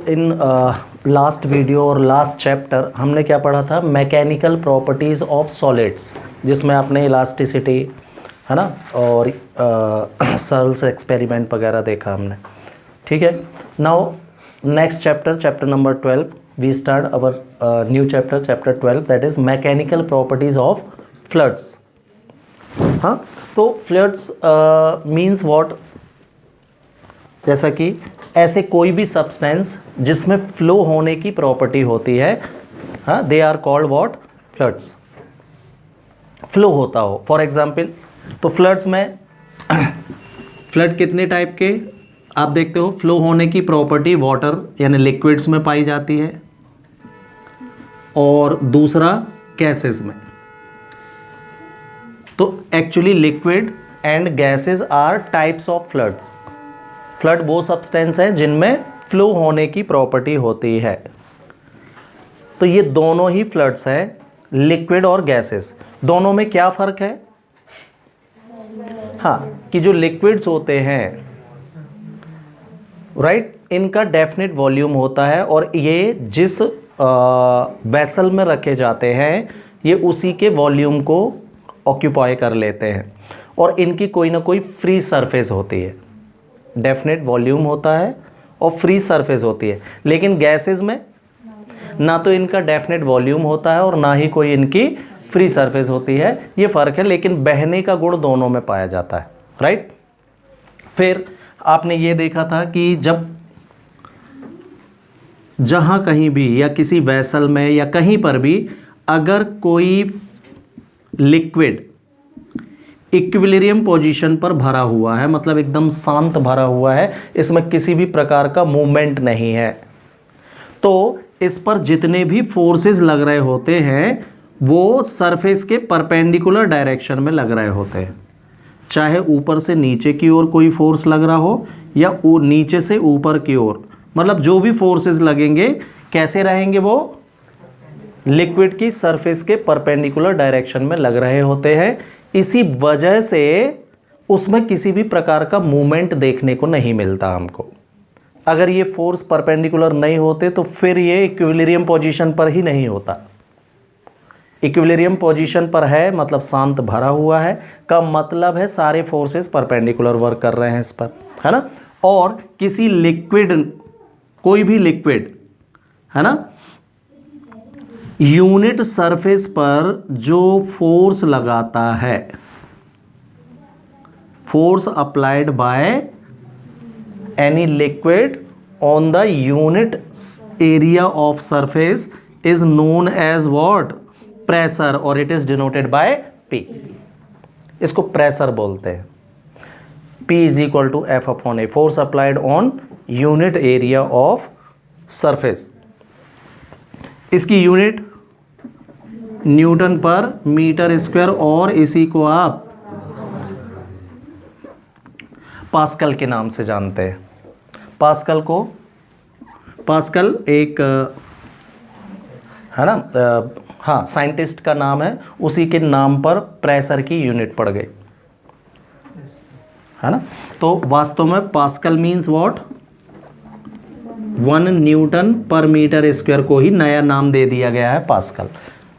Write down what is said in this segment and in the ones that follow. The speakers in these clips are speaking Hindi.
इन लास्ट वीडियो और लास्ट चैप्टर हमने क्या पढ़ा था, मैकेनिकल प्रॉपर्टीज़ ऑफ सॉलिड्स, जिसमें आपने इलास्टिसिटी है ना और सर्ल्स एक्सपेरिमेंट वगैरह देखा हमने। ठीक है, now next chapter, chapter number 12, we start our new chapter, chapter 12, that is mechanical properties of fluids. हाँ, तो फ्लड्स मीन्स व्हाट, जैसा कि ऐसे कोई भी सब्सटेंस जिसमें फ्लो होने की प्रॉपर्टी होती है, हाँ, they are called what, fluids. Flow होता हो, फॉर एग्जाम्पल, तो फ्लड्स में फ्लड कितने टाइप के आप देखते हो, फ्लो होने की प्रॉपर्टी वाटर यानी लिक्विड्स में पाई जाती है, और दूसरा गैसेस में। तो actually liquid and gases are types of fluids. Fluid वो सब्सटेंस है जिनमें फ्लो होने की प्रॉपर्टी होती है। तो ये दोनों ही फ्लड्स हैं, लिक्विड और गैसेस। दोनों में क्या फ़र्क है? हाँ, कि जो लिक्विड्स होते हैं, राइट, इनका डेफिनेट वॉल्यूम होता है और ये जिस वेसल में रखे जाते हैं ये उसी के वॉल्यूम को ऑक्यूपाई कर लेते हैं, और इनकी कोई ना कोई फ्री सरफेस होती है। डेफिनेट वॉल्यूम होता है और फ्री सरफेस होती है। लेकिन गैसेस में ना तो इनका डेफिनेट वॉल्यूम होता है और ना ही कोई इनकी फ्री सरफेस होती है। ये फ़र्क है, लेकिन बहने का गुण दोनों में पाया जाता है, राइट। फिर आपने ये देखा था कि जहाँ कहीं भी या किसी वेसल में या कहीं पर भी अगर कोई लिक्विड इक्विलिब्रियम पोजीशन पर भरा हुआ है, मतलब एकदम शांत भरा हुआ है, इसमें किसी भी प्रकार का मूवमेंट नहीं है, तो इस पर जितने भी फोर्सेस लग रहे होते हैं वो सरफेस के परपेंडिकुलर डायरेक्शन में लग रहे होते हैं। चाहे ऊपर से नीचे की ओर कोई फोर्स लग रहा हो या नीचे से ऊपर की ओर, मतलब जो भी फोर्सेस लगेंगे कैसे रहेंगे, वो लिक्विड की सरफेस के परपेंडिकुलर डायरेक्शन में लग रहे होते हैं। इसी वजह से उसमें किसी भी प्रकार का मूवमेंट देखने को नहीं मिलता हमको। अगर ये फोर्स परपेंडिकुलर नहीं होते तो फिर ये इक्विलिब्रियम पोजीशन पर ही नहीं होता। इक्विलिब्रियम पोजीशन पर है मतलब शांत भरा हुआ है का मतलब है सारे फोर्सेस परपेंडिकुलर वर्क कर रहे हैं इस पर, है ना। और किसी लिक्विड, कोई भी लिक्विड, है ना, यूनिट सरफेस पर जो फोर्स लगाता है, force applied by any liquid on the unit area of surface is known as what, pressure, और it is denoted by p. इसको प्रेशर बोलते हैं। P is equal to f upon a, force applied on unit area of surface. इसकी unit newton per metre square, और इसी को आप पास्कल के नाम से जानते हैं। पास्कल एक है ना, हाँ, साइंटिस्ट का नाम है, उसी के नाम पर प्रेशर की यूनिट पड़ गई, है ना। तो वास्तव में pascal means what, 1 Newton per metre square को ही नया नाम दे दिया गया है पास्कल।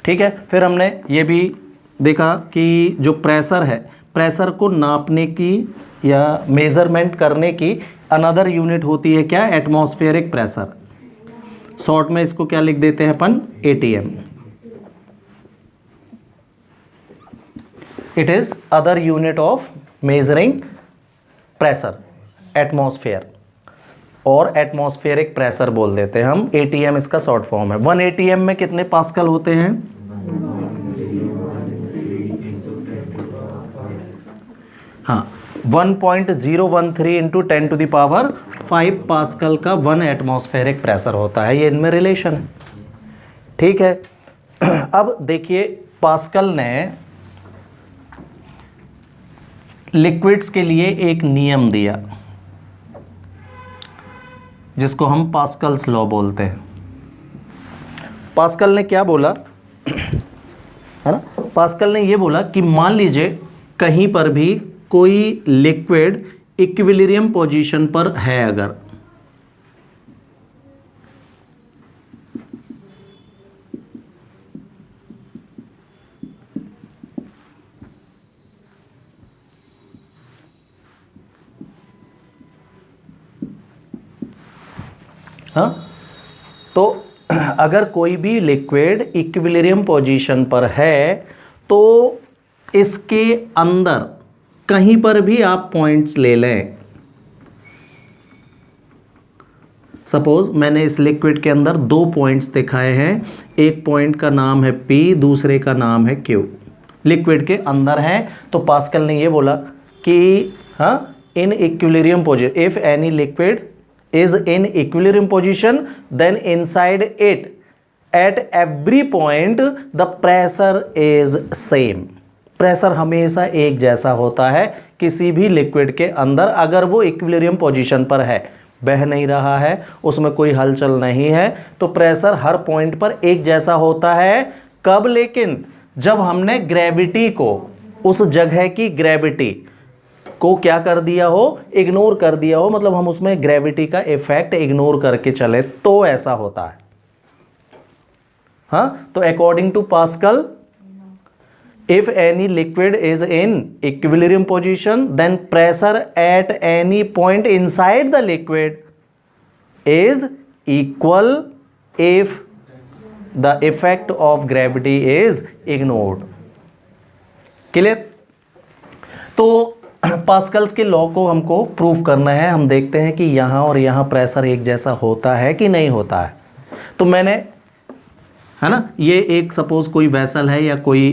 ठीक है, फिर हमने ये भी देखा कि जो प्रेशर है, प्रेशर को नापने की या मेज़रमेंट करने की अनदर यूनिट होती है क्या, एटमॉस्फेरिक प्रेशर। शॉर्ट में इसको क्या लिख देते हैं अपन, ATM। It is other unit of measuring pressure, atmosphere, और एटमॉस्फेरिक प्रेशर बोल देते हैं हम। ATM इसका शॉर्ट फॉर्म है। 1 ATM में कितने पास्कल होते हैं, हाँ, 1.013 into 10 to the power 5 pascal का 1 एटमॉस्फेरिक प्रेशर होता है। ये इनमें रिलेशन है, ठीक है। अब देखिए, पास्कल ने लिक्विड्स के लिए एक नियम दिया जिसको हम पास्कल्स लॉ बोलते हैं। पास्कल ने क्या बोला, है ना, पास्कल ने ये बोला कि मान लीजिए कहीं पर भी कोई लिक्विड इक्विलिब्रियम पोजीशन पर है, अगर हाँ, तो अगर कोई भी लिक्विड इक्विलिब्रियम पोजीशन पर है तो इसके अंदर कहीं पर भी आप पॉइंट्स ले लें। सपोज मैंने इस लिक्विड के अंदर 2 पॉइंट्स दिखाए हैं, एक पॉइंट का नाम है P, दूसरे का नाम है Q। लिक्विड के अंदर है तो पास्कल ने ये बोला कि हाँ, इन equilibrium position, if any liquid is in equilibrium position then inside it at every point the pressure is same। Pressure हमेशा एक जैसा होता है किसी भी लिक्विड के अंदर, अगर वो इक्विलिब्रियम पोजीशन पर है, बह नहीं रहा है, उसमें कोई हलचल नहीं है, तो प्रेशर हर पॉइंट पर एक जैसा होता है। कब? लेकिन जब हमने ग्रेविटी को, उस जगह की ग्रेविटी को क्या कर दिया हो, इग्नोर कर दिया हो, मतलब हम उसमें ग्रेविटी का इफेक्ट इग्नोर करके चले तो ऐसा होता है। हाँ, तो according to Pascal, if any liquid is in equilibrium position then pressure at any point inside the liquid is equal if the effect of gravity is ignored. Clear? तो पास्कल्स के लॉ को हमको प्रूव करना है। हम देखते हैं कि यहाँ और यहाँ प्रेशर एक जैसा होता है कि नहीं होता है। तो मैंने, है ना, ये एक सपोज कोई वेसल है या कोई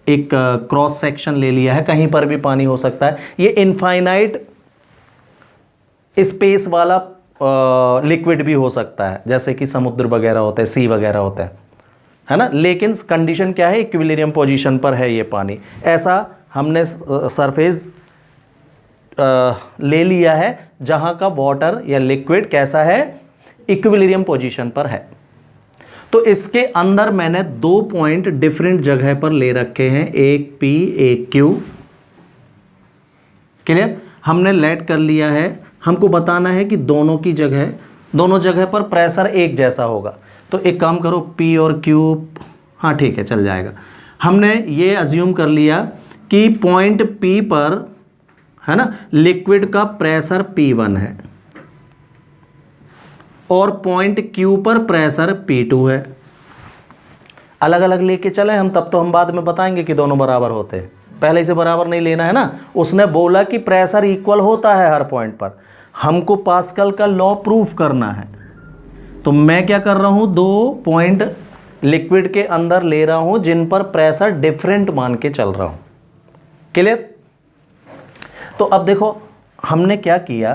एक क्रॉस सेक्शन ले लिया है, कहीं पर भी पानी हो सकता है। ये इनफाइनाइट स्पेस वाला लिक्विड भी हो सकता है, जैसे कि समुद्र वगैरह होते हैं, सी वगैरह होते हैं, है ना। लेकिन कंडीशन क्या है, इक्विलिब्रियम पोजीशन पर है ये पानी। ऐसा हमने सरफेस ले लिया है जहां का वाटर या लिक्विड कैसा है, इक्विलिब्रियम पोजीशन पर है। तो इसके अंदर मैंने 2 पॉइंट डिफरेंट जगह पर ले रखे हैं, एक P एक Q। क्लियर? हमने लेट कर लिया है, हमको बताना है कि दोनों जगह पर प्रेशर एक जैसा होगा। तो एक काम करो, P और Q, हाँ ठीक है, चल जाएगा। हमने ये अज्यूम कर लिया कि पॉइंट P पर, है ना, लिक्विड का प्रेशर P1 है और पॉइंट Q पर प्रेशर P2 है। अलग अलग लेके चले हम, तब तो हम बाद में बताएंगे कि दोनों बराबर होते हैं। पहले से बराबर नहीं लेना है ना। उसने बोला कि प्रेशर इक्वल होता है हर पॉइंट पर, हमको पास्कल का लॉ प्रूफ करना है। तो मैं क्या कर रहा हूं, 2 पॉइंट लिक्विड के अंदर ले रहा हूं जिन पर प्रेशर डिफरेंट मान के चल रहा हूं। क्लियर? तो अब देखो हमने क्या किया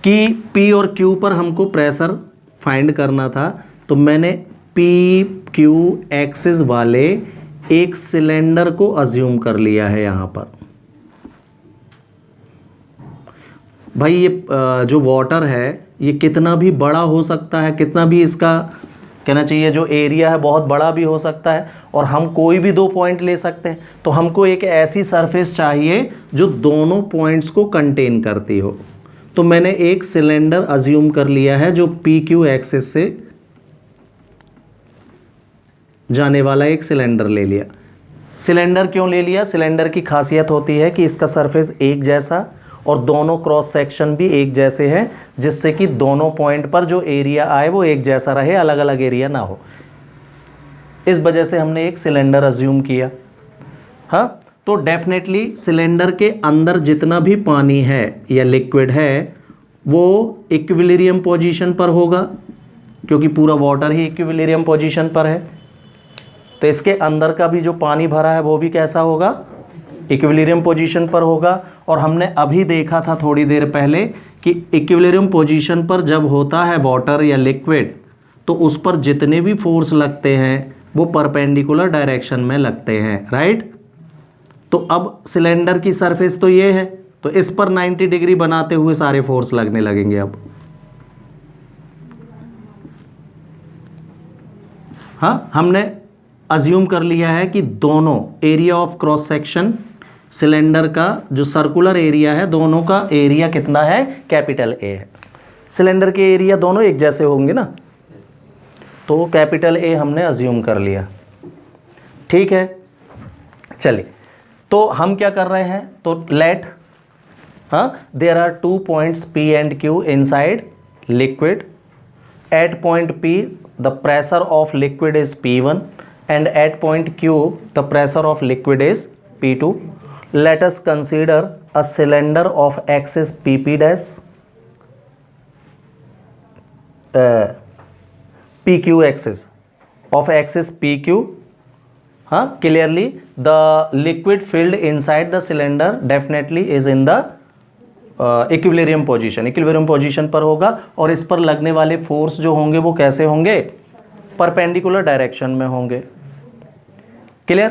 कि P और Q पर हमको प्रेशर फाइंड करना था। तो मैंने P Q एक्सिस वाले एक सिलेंडर को अज्यूम कर लिया है यहाँ पर। भाई ये जो वाटर है ये कितना भी बड़ा हो सकता है, कितना भी इसका कहना चाहिए जो एरिया है बहुत बड़ा भी हो सकता है, और हम कोई भी 2 पॉइंट ले सकते हैं। तो हमको एक ऐसी सरफेस चाहिए जो दोनों पॉइंट्स को कंटेन करती हो। तो मैंने एक सिलेंडर अज्यूम कर लिया है जो PQ एक्सिस से जाने वाला एक सिलेंडर ले लिया। सिलेंडर क्यों ले लिया? सिलेंडर की खासियत होती है कि इसका सरफेस एक जैसा और दोनों क्रॉस सेक्शन भी एक जैसे हैं, जिससे कि दोनों पॉइंट पर जो एरिया आए वो एक जैसा रहे, अलग अलग एरिया ना हो। इस वजह से हमने एक सिलेंडर अज्यूम किया। हाँ, तो डेफिनेटली सिलेंडर के अंदर जितना भी पानी है या लिक्विड है वो इक्विलिब्रियम पोजीशन पर होगा, क्योंकि पूरा वाटर ही इक्विलिब्रियम पोजीशन पर है। तो इसके अंदर का भी जो पानी भरा है वो भी कैसा होगा, इक्विलिब्रियम पोजीशन पर होगा। और हमने अभी देखा था थोड़ी देर पहले कि इक्विलिब्रियम पोजीशन पर जब होता है वाटर या लिक्विड, तो उस पर जितने भी फोर्स लगते हैं वो परपेंडिकुलर डायरेक्शन में लगते हैं, राइट। तो अब सिलेंडर की सरफेस तो ये है, तो इस पर 90 डिग्री बनाते हुए सारे फोर्स लगने लगेंगे। अब हाँ, हमने अज्यूम कर लिया है कि दोनों area of cross section cylinder का जो सर्कुलर एरिया है, दोनों का एरिया कितना है, कैपिटल A है। सिलेंडर के एरिया दोनों एक जैसे होंगे ना, तो कैपिटल A हमने अज्यूम कर लिया। ठीक है, चलिए तो हम क्या कर रहे हैं, तो let there are 2 points P and Q inside liquid. At point P the pressure of liquid is P1 and at point Q the pressure of liquid is P2. Let us consider a cylinder of axis PP dash PQ axis of axis PQ. Clearly the liquid filled inside the cylinder definitely is in the equilibrium position पर होगा और इस पर लगने वाले फोर्स जो होंगे वो कैसे होंगे, परपेंडिकुलर डायरेक्शन में होंगे। क्लियर?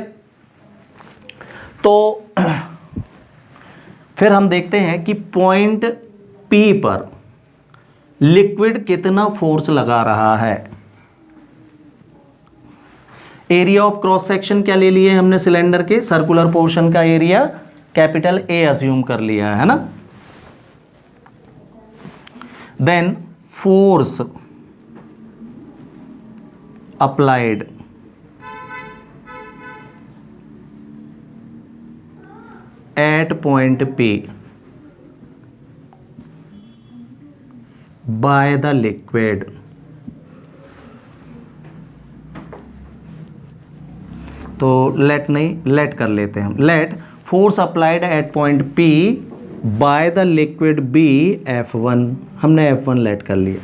तो फिर हम देखते हैं कि पॉइंट P पर लिक्विड कितना फोर्स लगा रहा है। एरिया ऑफ क्रॉस सेक्शन क्या ले लिए हमने सिलेंडर के, सर्कुलर पोर्शन का एरिया कैपिटल A अज्यूम कर लिया है ना। Then force applied at point P by the liquid. तो लेट कर लेते हैं हम। Let force applied at point P by the liquid B F1। हमने F1 लेट कर लिया।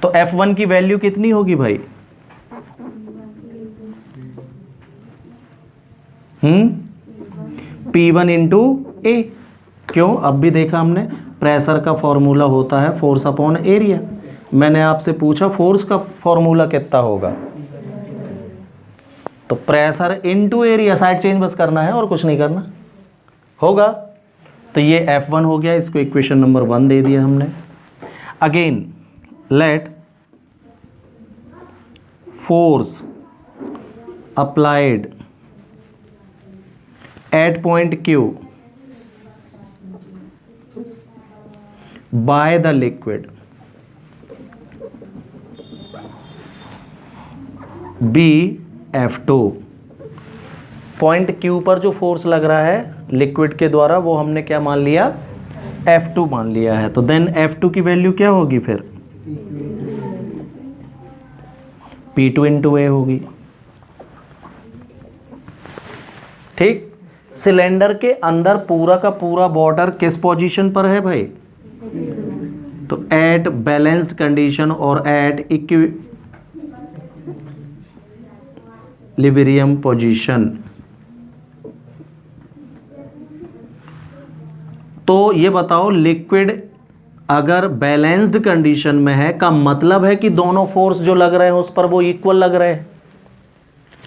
तो F1 की वैल्यू कितनी होगी भाई? P1 into A। क्यों? अब भी देखा हमने प्रेशर का फॉर्मूला होता है फोर्स अपॉन एरिया। मैंने आपसे पूछा फोर्स का फॉर्मूला कितना होगा, तो pressure into area, side change बस करना है और कुछ नहीं करना होगा। तो ये F1 हो गया, इसको इक्वेशन नंबर 1 दे दिया हमने। Again let force applied at point Q bye the liquid B F2। Point Q पर जो फोर्स लग रहा है लिक्विड के द्वारा वो हमने क्या मान लिया, F2 मान लिया है। तो देन F2 की वैल्यू क्या होगी फिर, P2 इंटू A होगी। ठीक। सिलेंडर के अंदर पूरा का पूरा बॉर्डर किस पोजीशन पर है भाई, तो एट बैलेंस्ड कंडीशन और एट इक्विलिब्रियम पोजीशन। तो ये बताओ लिक्विड अगर बैलेंस्ड कंडीशन में है का मतलब है कि दोनों फोर्स जो लग रहे हैं उस पर वो इक्वल लग रहे हैं।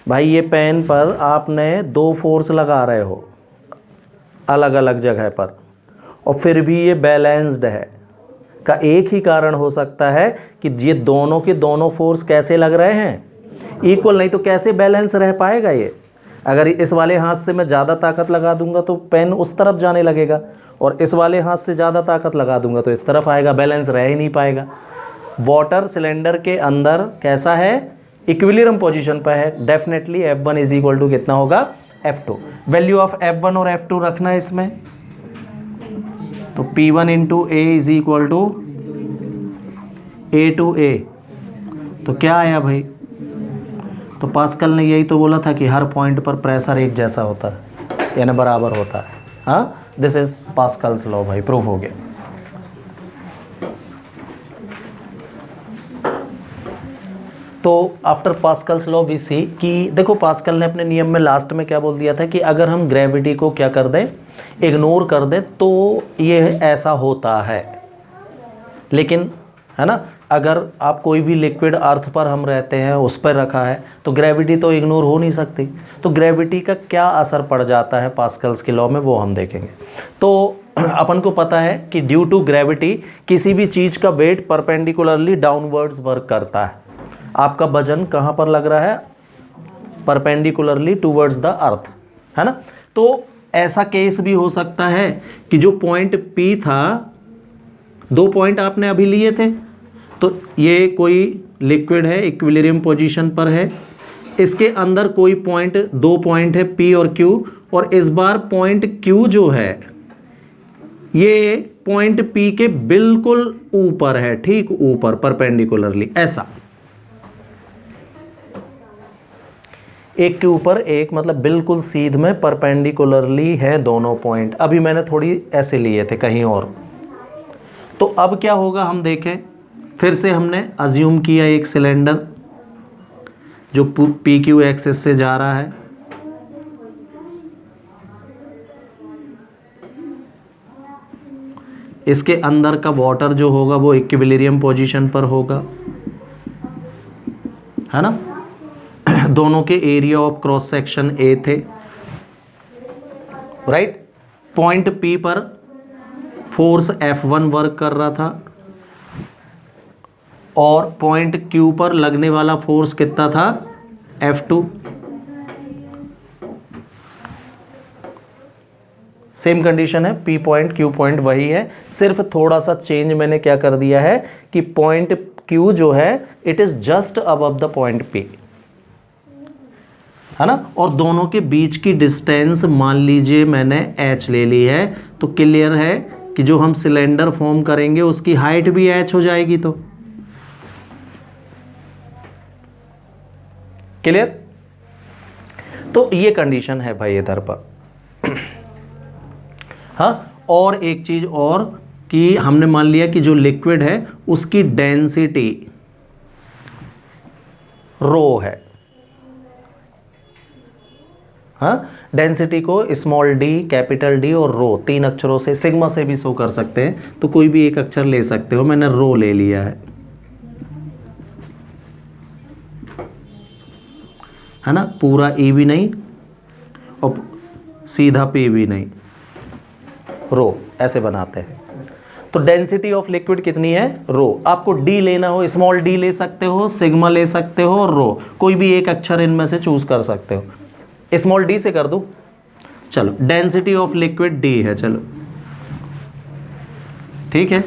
भाई ये पेन पर आपने 2 फोर्स लगा रहे हो अलग अलग जगह पर और फिर भी ये बैलेंस्ड है, का एक ही कारण हो सकता है कि ये दोनों के दोनों फोर्स कैसे लग रहे हैं, इक्वल। नहीं तो कैसे बैलेंस रह पाएगा ये। अगर इस वाले हाथ से मैं ज़्यादा ताकत लगा दूंगा तो पेन उस तरफ जाने लगेगा और इस वाले हाथ से ज़्यादा ताकत लगा दूंगा तो इस तरफ आएगा, बैलेंस रह ही नहीं पाएगा। वाटर सिलेंडर के अंदर कैसा है, इक्विलिब्रियम पोजीशन पर है। Definitely F1 is equal to कितना होगा, F2। वैल्यू ऑफ F1 और F2 रखना है इसमें। तो P1 into A is equal to A to A। तो क्या आया भाई, तो पास्कल ने यही तो बोला था कि हर पॉइंट पर प्रेशर एक जैसा होता है, यानी बराबर होता है। हाँ, दिस इज पास्कल्स लॉ भाई, प्रूफ हो गया। तो आफ्टर पास्कल्स लॉ वी सी कि देखो पास्कल ने अपने नियम में लास्ट में क्या बोल दिया था कि अगर हम ग्रेविटी को क्या कर दें, इग्नोर कर दें तो ये ऐसा होता है। लेकिन है ना, अगर आप कोई भी लिक्विड अर्थ पर हम रहते हैं उस पर रखा है तो ग्रेविटी तो इग्नोर हो नहीं सकती। तो ग्रेविटी का क्या असर पड़ जाता है पास्कल्स के लॉ में, वो हम देखेंगे। तो अपन को पता है कि ड्यू टू ग्रेविटी किसी भी चीज़ का वेट परपेंडिकुलरली डाउनवर्ड्स वर्क करता है। आपका वजन कहाँ पर लग रहा है, परपेंडिकुलरली टूवर्ड्स द अर्थ, है ना। तो ऐसा केस भी हो सकता है कि जो पॉइंट P था, 2 पॉइंट आपने अभी लिए थे, तो ये कोई लिक्विड है, इक्विलिब्रियम पोजीशन पर है, इसके अंदर कोई पॉइंट, 2 पॉइंट है P और Q, और इस बार पॉइंट Q जो है ये पॉइंट P के बिल्कुल ऊपर है, ठीक ऊपर परपेंडिकुलरली, ऐसा एक के ऊपर एक, मतलब बिल्कुल सीध में परपेंडिकुलरली है दोनों पॉइंट। अभी मैंने थोड़ी ऐसे लिए थे कहीं और। तो अब क्या होगा हम देखें, फिर से हमने अज्यूम किया एक सिलेंडर जो PQ एक्सिस से जा रहा है, इसके अंदर का वाटर जो होगा वो इक्विलिब्रियम पोजीशन पर होगा, है ना। दोनों के area of cross section A थे, राइट। पॉइंट P पर फोर्स F1 वर्क कर रहा था और पॉइंट Q पर लगने वाला फोर्स कितना था, F2। सेम कंडीशन है, P पॉइंट Q पॉइंट वही है, सिर्फ थोड़ा सा चेंज मैंने क्या कर दिया है कि पॉइंट Q जो है it is just above the point P, है ना। और दोनों के बीच की डिस्टेंस मान लीजिए मैंने h ले ली है, तो क्लियर है कि जो हम सिलेंडर फॉर्म करेंगे उसकी हाइट भी h हो जाएगी। तो क्लियर। तो ये कंडीशन है भाई इधर पर। हाँ, और एक चीज और कि हमने मान लिया कि जो लिक्विड है उसकी डेंसिटी रो है। हाँ, डेंसिटी को स्मॉल d, कैपिटल D और रो, तीन अक्षरों से, सिग्मा से भी शो कर सकते हैं, तो कोई भी एक अक्षर ले सकते हो। मैंने रो ले लिया है ना, पूरा E भी नहीं और सीधा P भी नहीं, रो ऐसे बनाते हैं। तो डेंसिटी ऑफ लिक्विड कितनी है, रो। आपको D लेना हो, स्मॉल d ले सकते हो, सिग्मा ले सकते हो और रो, कोई भी एक अक्षर इनमें से चूज कर सकते हो। स्मॉल d से कर दूं, चलो डेंसिटी ऑफ लिक्विड D है, चलो ठीक है,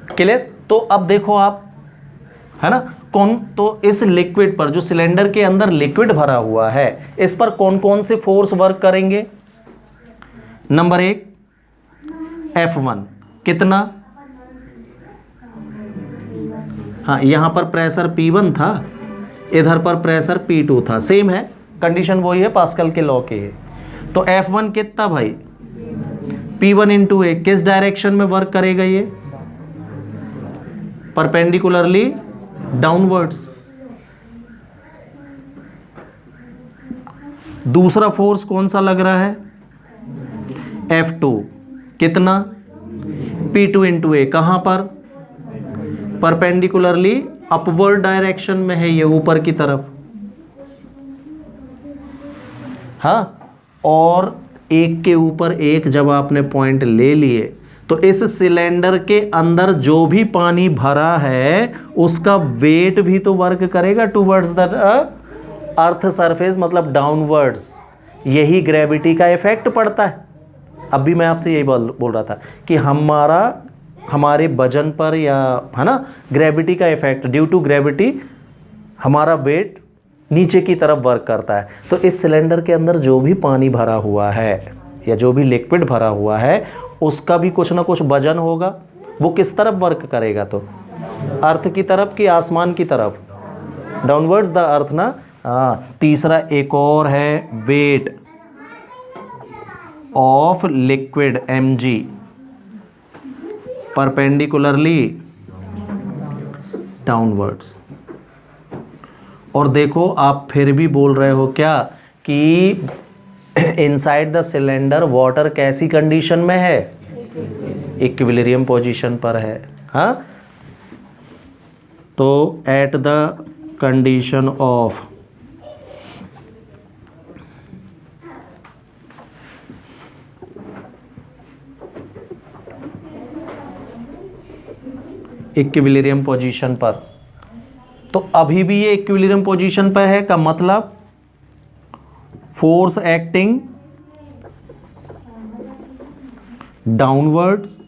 क्लियर। तो अब देखो आप, है ना, कौन, तो इस लिक्विड पर, जो सिलेंडर के अंदर लिक्विड भरा हुआ है, इस पर कौन कौन से फोर्स वर्क करेंगे। नंबर 1 F1 कितना, हाँ यहां पर प्रेशर P1 था, इधर पर प्रेशर P2 था, सेम है कंडीशन, वही है, पास्कल के लॉ के है। तो F1 कितना भाई, P1 इंटू A, किस डायरेक्शन में वर्क करेगा ये, परपेंडिकुलरली डाउनवर्ड्स। दूसरा फोर्स कौन सा लग रहा है, F2 कितना, P2 इंटू A, कहां पर, परपेंडिकुलरली अपवर्ड डायरेक्शन में है ये, ऊपर की तरफ। हाँ, और एक के ऊपर एक जब आपने पॉइंट ले लिए, तो इस सिलेंडर के अंदर जो भी पानी भरा है उसका वेट भी तो वर्क करेगा टूवर्ड्स द अर्थ सरफेस, मतलब डाउनवर्ड्स। यही ग्रेविटी का इफेक्ट पड़ता है। अब भी मैं आपसे यही बोल रहा था कि हमारे वजन पर, या है ना, ग्रेविटी का इफेक्ट, ड्यू टू ग्रेविटी हमारा वेट नीचे की तरफ वर्क करता है। तो इस सिलेंडर के अंदर जो भी पानी भरा हुआ है या जो भी लिक्विड भरा हुआ है उसका भी कुछ ना कुछ वजन होगा। वो किस तरफ वर्क करेगा, तो अर्थ की तरफ कि आसमान की तरफ, डाउनवर्ड्स द अर्थ ना। हाँ, तीसरा एक और है, weight of liquid mg perpendicularly downwards. और देखो आप फिर भी बोल रहे हो क्या कि इनसाइड द सिलेंडर वाटर कैसी कंडीशन में है, इक्विलिब्रियम पोजीशन पर है। हाँ, तो at the condition of equilibrium position पर, तो अभी भी ये इक्विलिब्रियम पोजीशन पर है, का मतलब फोर्स एक्टिंग डाउनवर्ड्स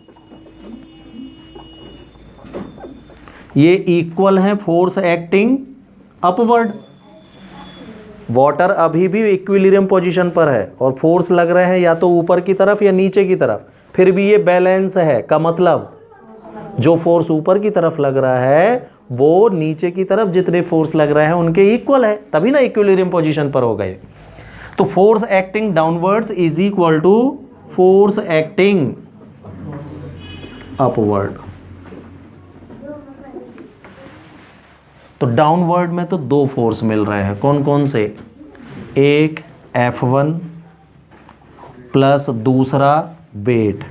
ये इक्वल है फोर्स एक्टिंग अपवर्ड। वाटर अभी भी इक्विलिब्रियम पोजीशन पर है और फोर्स लग रहे हैं या तो ऊपर की तरफ या नीचे की तरफ, फिर भी ये बैलेंस है। का मतलब जो फोर्स ऊपर की तरफ लग रहा है वो नीचे की तरफ जितने फोर्स लग रहे हैं उनके इक्वल है, तभी ना इक्विलिब्रियम पोजीशन पर हो गए। तो force acting downwards is equal to force acting upward. तो डाउनवर्ड में तो दो फोर्स मिल रहे हैं, कौन कौन से? एक F1 प्लस दूसरा वेट,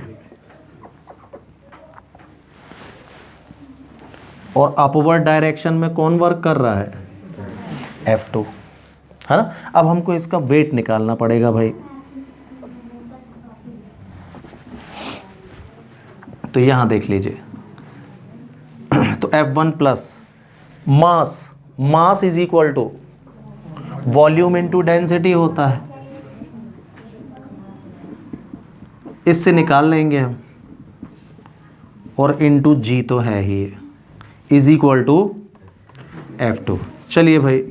और अपवर्ड डायरेक्शन में कौन वर्क कर रहा है? F2, है ना। अब हमको इसका वेट निकालना पड़ेगा भाई। तो यहां देख लीजिए, तो F1 plus mass is equal to volume into density होता है, इससे निकाल लेंगे हम, और इनटू जी तो है ही, इज इक्वल टू F2। चलिए भाई,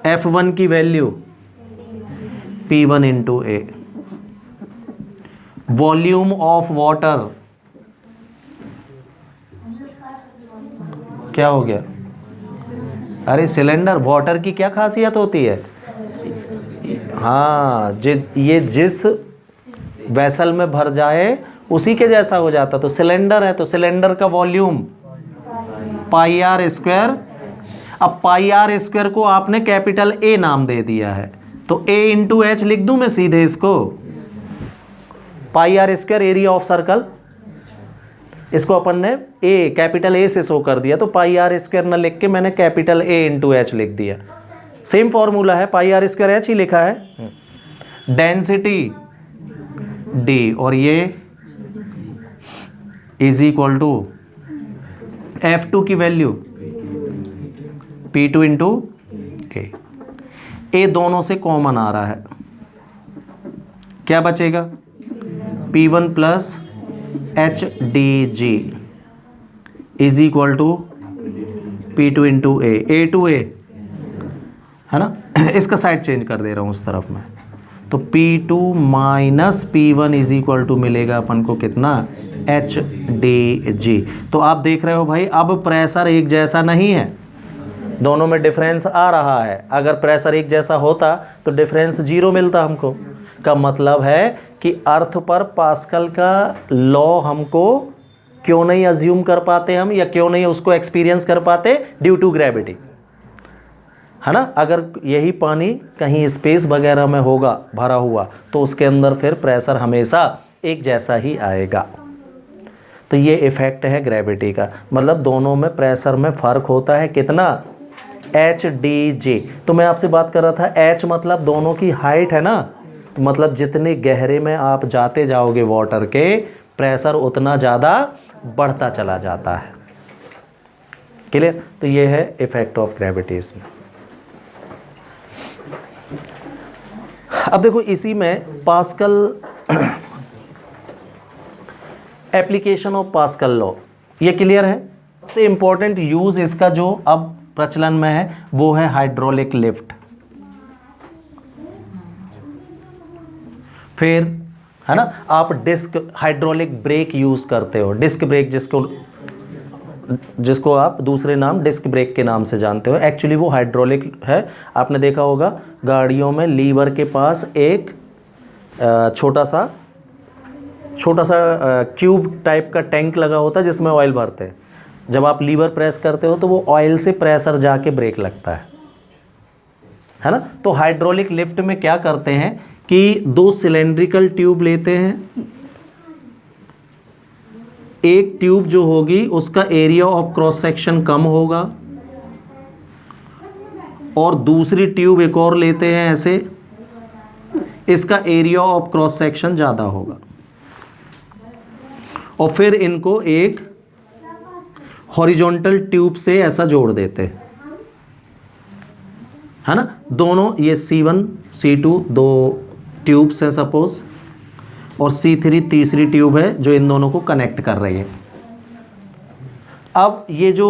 F1 की value P1 into A, volume of water क्या हो गया? अरे सिलेंडर, वाटर की क्या खासियत होती है? हाँ, ये जिस वेसल में भर जाए उसी के जैसा हो जाता। तो सिलेंडर है तो सिलेंडर का वॉल्यूम पाई आर स्क्वायर। अब पाई आर स्क्वायर को आपने कैपिटल ए नाम दे दिया है, तो ए इंटू एच लिख दूं मैं सीधे इसको। Pi r square area of circle, इसको अपन ने ए कैपिटल ए से शो कर दिया, तो पाई आर स्क्वायर ना लिख के मैंने कैपिटल ए इंटू एच लिख दिया। सेम फॉर्मूला है, पाई आर स्क्वायर एच ही लिखा है। डेंसिटी डी, और ये इज इक्वल टू F2 की वैल्यू P2 इंटू ए दोनों से कॉमन आ रहा है, क्या बचेगा? P1 plus h d g is equal to P2 into a two a, है ना। इसका साइड चेंज कर दे रहा हूँ उस तरफ में, तो P2 minus P1 is equal to मिलेगा अपन को कितना? एच डी जी। तो आप देख रहे हो भाई, अब प्रेशर एक जैसा नहीं है, दोनों में डिफरेंस आ रहा है। अगर प्रेशर एक जैसा होता तो डिफरेंस 0 मिलता हमको। का मतलब है कि अर्थ पर पास्कल का लॉ हमको क्यों नहीं अज्यूम कर पाते हम, या क्यों नहीं उसको एक्सपीरियंस कर पाते? ड्यू टू ग्रेविटी, है ना। अगर यही पानी कहीं स्पेस वगैरह में होगा भरा हुआ, तो उसके अंदर फिर प्रेशर हमेशा एक जैसा ही आएगा। तो ये इफेक्ट है ग्रेविटी का, मतलब दोनों में प्रेशर में फ़र्क होता है कितना? H D J. तो मैं आपसे बात कर रहा था, एच मतलब दोनों की हाइट है ना, तो मतलब जितने गहरे में आप जाते जाओगे वाटर के, प्रेशर उतना ज़्यादा बढ़ता चला जाता है। क्लियर? तो ये है इफेक्ट ऑफ ग्रेविटी इसमें। अब देखो, इसी में pascal application of pascal law, ये क्लियर है। सबसे इंपॉर्टेंट यूज इसका जो अब प्रचलन में है वो है हाइड्रोलिक लिफ्ट। फिर है ना, आप डिस्क हाइड्रोलिक ब्रेक यूज करते हो, डिस्क ब्रेक जिसको आप दूसरे नाम डिस्क ब्रेक के नाम से जानते हो, एक्चुअली वो हाइड्रोलिक है। आपने देखा होगा गाड़ियों में लीवर के पास एक छोटा सा क्यूब टाइप का टैंक लगा होता है जिसमें ऑयल भरते हैं। जब आप लीवर प्रेस करते हो तो वो ऑयल से प्रेशर जाके ब्रेक लगता है ना। तो हाइड्रोलिक लिफ्ट में क्या करते हैं कि दो सिलेंड्रिकल ट्यूब लेते हैं, एक ट्यूब जो होगी उसका एरिया ऑफ क्रॉस सेक्शन कम होगा, और दूसरी ट्यूब एक और लेते हैं ऐसे, इसका एरिया ऑफ क्रॉस सेक्शन ज़्यादा होगा, और फिर इनको एक हॉरिजॉन्टल ट्यूब से ऐसा जोड़ देते हैं, है ना। दोनों ये C1 C2 दो ट्यूब्स हैं सपोज, और C3 तीसरी ट्यूब है जो इन दोनों को कनेक्ट कर रही है। अब ये जो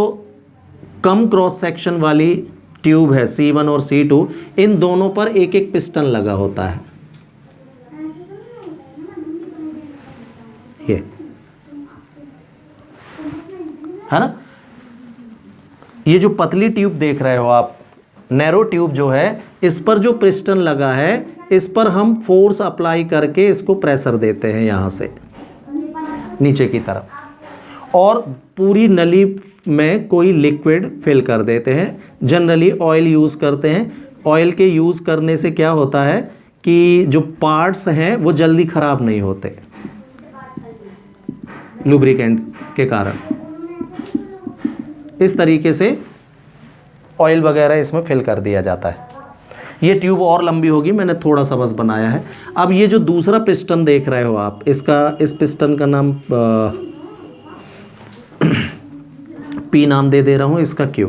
कम क्रॉस सेक्शन वाली ट्यूब है C1 और C2, इन दोनों पर एक एक पिस्टन लगा होता है ना। ये जो पतली ट्यूब देख रहे हो आप, नैरो ट्यूब जो है, इस पर जो पिस्टन लगा है, इस पर हम फोर्स अप्लाई करके इसको प्रेशर देते हैं यहाँ से नीचे की तरफ, और पूरी नली में कोई लिक्विड फिल कर देते हैं। जनरली ऑयल यूज़ करते हैं। ऑयल के यूज़ करने से क्या होता है कि जो पार्ट्स हैं वो जल्दी ख़राब नहीं होते लुब्रिकेंट के कारण। इस तरीके से ऑयल वगैरह इसमें फिल कर दिया जाता है। ये ट्यूब और लंबी होगी, मैंने थोड़ा सा बस बनाया है। अब ये जो दूसरा पिस्टन देख रहे हो आप, इस पिस्टन का नाम P नाम दे रहा हूं, इसका Q।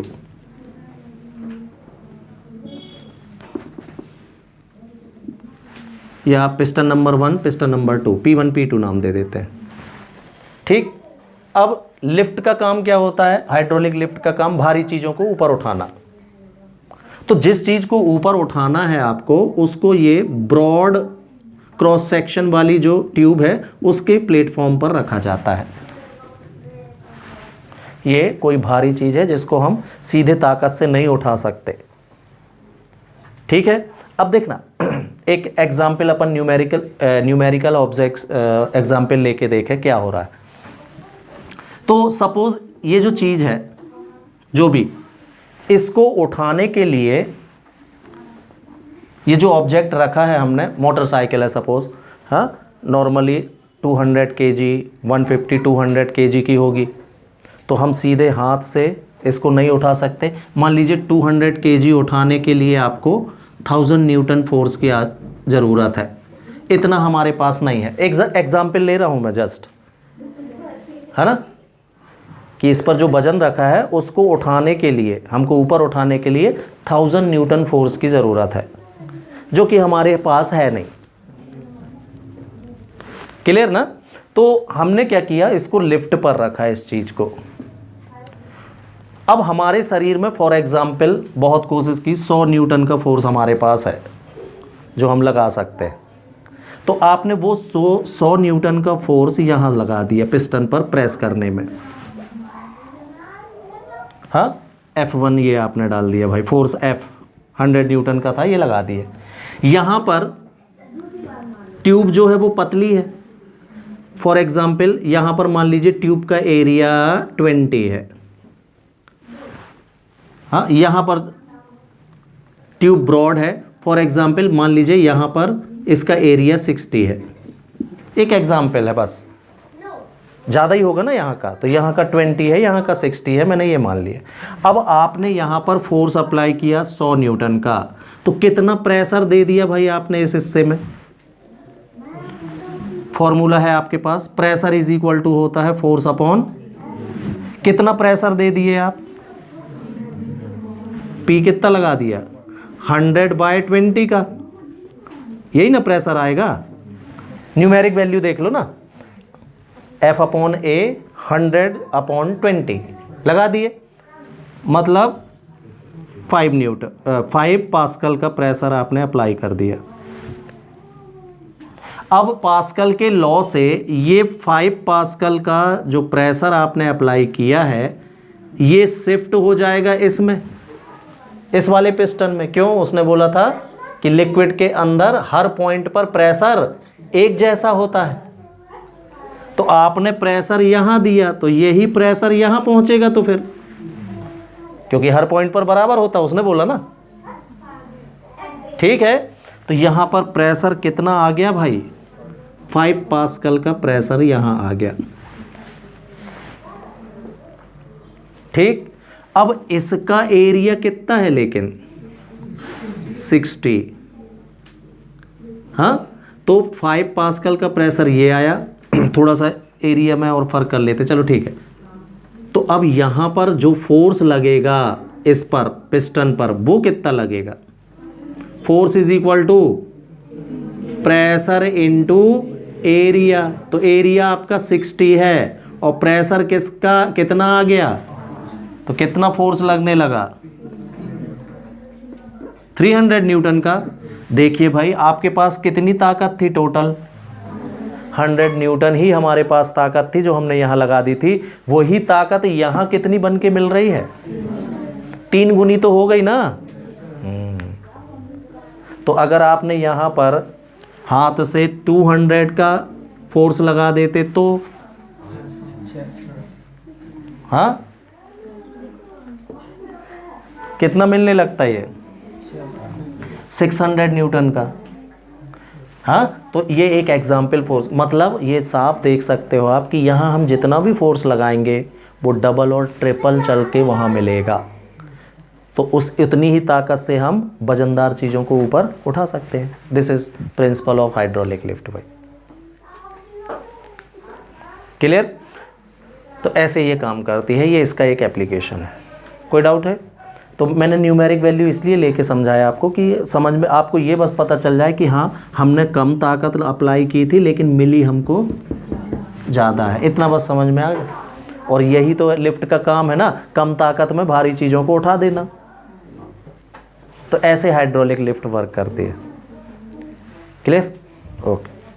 या piston number 1, piston number 2, P1 P2 नाम दे देते हैं। ठीक, अब लिफ्ट का काम क्या होता है? हाइड्रोलिक लिफ्ट का काम भारी चीज़ों को ऊपर उठाना। तो जिस चीज़ को ऊपर उठाना है आपको, उसको ये ब्रॉड क्रॉस सेक्शन वाली जो ट्यूब है उसके प्लेटफॉर्म पर रखा जाता है। ये कोई भारी चीज़ है जिसको हम सीधे ताकत से नहीं उठा सकते। ठीक है, अब देखना एक एग्जाम्पल अपन न्यूमेरिकल ऑब्जेक्ट्स एग्जाम्पल लेके देखें क्या हो रहा है। तो सपोज ये जो चीज़ है, जो भी, इसको उठाने के लिए ये जो ऑब्जेक्ट रखा है हमने, मोटरसाइकिल है सपोज, हाँ, नॉर्मली 200 kg, 150, 200 kg की होगी, तो हम सीधे हाथ से इसको नहीं उठा सकते। मान लीजिए 200 kg उठाने के लिए आपको 1000 न्यूटन फोर्स की ज़रूरत है, इतना हमारे पास नहीं है। एग्जाम्पल ले रहा हूँ मैं जस्ट, है ना, कि इस पर जो वजन रखा है उसको उठाने के लिए, हमको ऊपर उठाने के लिए 1000 न्यूटन फोर्स की ज़रूरत है, जो कि हमारे पास है नहीं। क्लियर ना? तो हमने क्या किया, इसको लिफ्ट पर रखा है इस चीज़ को। अब हमारे शरीर में फॉर एग्जाम्पल बहुत कोशिश की, 100 न्यूटन का फोर्स हमारे पास है जो हम लगा सकते हैं। तो आपने वो 100 न्यूटन का फोर्स यहाँ लगा दिया पिस्टन पर प्रेस करने में। हाँ, F1 ये आपने डाल दिया भाई, फोर्स F 100 न्यूटन का था, ये लगा दिए। यहाँ पर ट्यूब जो है वो पतली है। फॉर एग्जाम्पल यहाँ पर मान लीजिए ट्यूब का एरिया 20 है। हाँ, यहाँ पर ट्यूब ब्रॉड है। फॉर एग्जाम्पल मान लीजिए यहाँ पर इसका एरिया 60 है। एक एग्जाम्पल है बस, ज़्यादा ही होगा ना यहाँ का, तो यहाँ का 20 है, यहाँ का 60 है, मैंने ये मान लिया। अब आपने यहाँ पर फोर्स अप्लाई किया 100 न्यूटन का, तो कितना प्रेशर दे दिया भाई आपने इस हिस्से में? फॉर्मूला है आपके पास, प्रेशर इज इक्वल टू होता है फोर्स अपॉन, कितना प्रेशर दे दिए आप? P कितना लगा दिया? 100/20 का, यही ना प्रेशर आएगा। न्यूमेरिक वैल्यू देख लो ना, F/A 100/20 लगा दिए, मतलब 5 पास्कल का प्रेशर आपने अप्लाई कर दिया। अब पास्कल के लॉ से ये 5 पास्कल का जो प्रेशर आपने अप्लाई किया है, ये शिफ्ट हो जाएगा इसमें, इस वाले पिस्टन में। क्यों? उसने बोला था कि लिक्विड के अंदर हर पॉइंट पर प्रेशर एक जैसा होता है। तो आपने प्रेशर यहाँ दिया तो यही प्रेशर यहाँ पहुँचेगा, तो फिर क्योंकि हर पॉइंट पर बराबर होता, उसने बोला ना। ठीक है, तो यहाँ पर प्रेशर कितना आ गया भाई? 5 पास्कल का प्रेशर यहाँ आ गया। ठीक, अब इसका एरिया कितना है लेकिन? 60। हाँ, तो 5 पास्कल का प्रेशर ये आया। थोड़ा सा एरिया में और फर्क कर लेते, चलो ठीक है। तो अब यहाँ पर जो फोर्स लगेगा इस पर पिस्टन पर, वो कितना लगेगा? Force is equal to pressure into area. तो एरिया आपका 60 है और प्रेशर किसका कितना आ गया? तो कितना फोर्स लगने लगा? 300 न्यूटन का। देखिए भाई आपके पास कितनी ताकत थी टोटल, 100 न्यूटन ही हमारे पास ताकत थी जो हमने यहाँ लगा दी थी। वही ताकत यहाँ कितनी बन के मिल रही है, 3 गुनी तो हो गई ना। तो अगर आपने यहाँ पर हाथ से 200 का फोर्स लगा देते तो हाँ कितना मिलने लगता है ये, 600 न्यूटन का। हाँ तो ये एक एग्जाम्पल फोर्स, मतलब ये साफ देख सकते हो आप कि यहाँ हम जितना भी फोर्स लगाएंगे वो डबल और ट्रिपल चल के वहाँ मिलेगा। तो उस इतनी ही ताकत से हम वजनदार चीज़ों को ऊपर उठा सकते हैं। This is principle of hydraulic lift भाई। क्लियर? तो ऐसे ये काम करती है, ये इसका एक एप्लीकेशन है। कोई डाउट है? तो मैंने न्यूमेरिक वैल्यू इसलिए लेके समझाया आपको कि समझ में आपको ये बस पता चल जाए कि हाँ हमने कम ताकत अप्लाई की थी लेकिन मिली हमको ज़्यादा है, इतना बस समझ में आ गया। और यही तो लिफ्ट का काम है ना, कम ताकत में भारी चीज़ों को उठा देना। तो ऐसे हाइड्रोलिक लिफ्ट वर्क करती है। क्लियर? ओके।